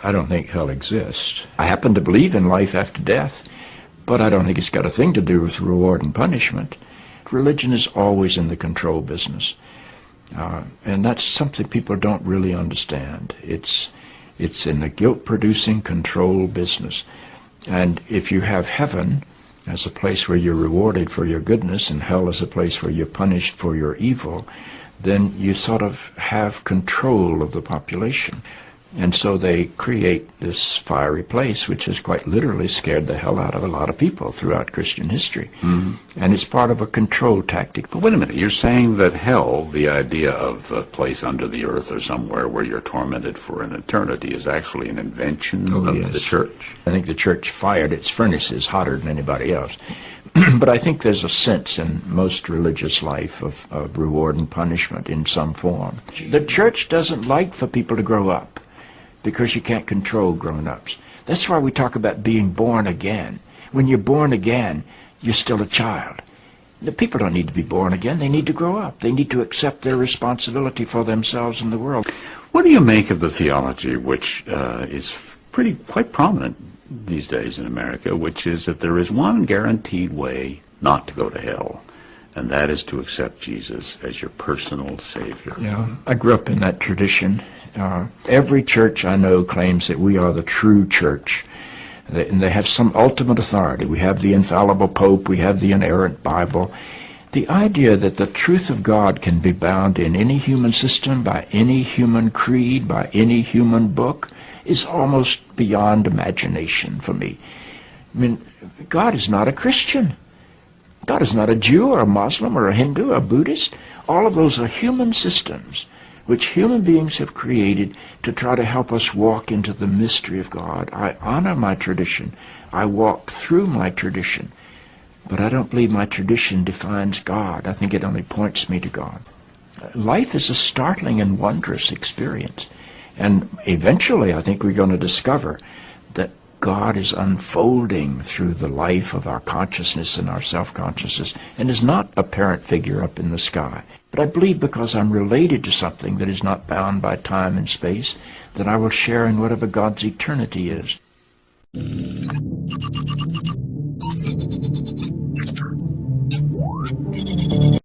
I don't think hell exists. I happen to believe in life after death, but I don't think it's got a thing to do with reward and punishment. Religion is always in the control business. And that's something people don't really understand. It's in the guilt-producing control business. And if you have heaven as a place where you're rewarded for your goodness and hell as a place where you're punished for your evil, then you sort of have control of the population. And so they create this fiery place, which has quite literally scared the hell out of a lot of people throughout Christian history. Mm-hmm. And it's part of a control tactic. But wait a minute, you're saying that hell, the idea of a place under the earth or somewhere where you're tormented for an eternity, is actually an invention of the church? I think the church fired its furnaces hotter than anybody else. But I think there's a sense in most religious life of reward and punishment in some form. The church doesn't like for people to grow up, because you can't control grown-ups. That's why we talk about being born again. When you're born again, you're still a child. The people don't need to be born again. They need to grow up. They need to accept their responsibility for themselves and the world. What do you make of the theology, which is quite prominent these days in America, which is that there is one guaranteed way not to go to hell, and that is to accept Jesus as your personal Savior? Yeah, I grew up in that tradition. Every church I know claims that we are the true church, and they have some ultimate authority. We have the infallible Pope, we have the inerrant Bible. The idea that the truth of God can be bound in any human system, by any human creed, by any human book, is almost beyond imagination for me. I mean, God is not a Christian. God is not a Jew or a Muslim or a Hindu or a Buddhist. All of those are human systems which human beings have created to try to help us walk into the mystery of God. I honor my tradition. I walk through my tradition. But I don't believe my tradition defines God. I think it only points me to God. Life is a startling and wondrous experience. And eventually I think we're going to discover that God is unfolding through the life of our consciousness and our self-consciousness and is not a parent figure up in the sky. But I believe because I'm related to something that is not bound by time and space, that I will share in whatever God's eternity is.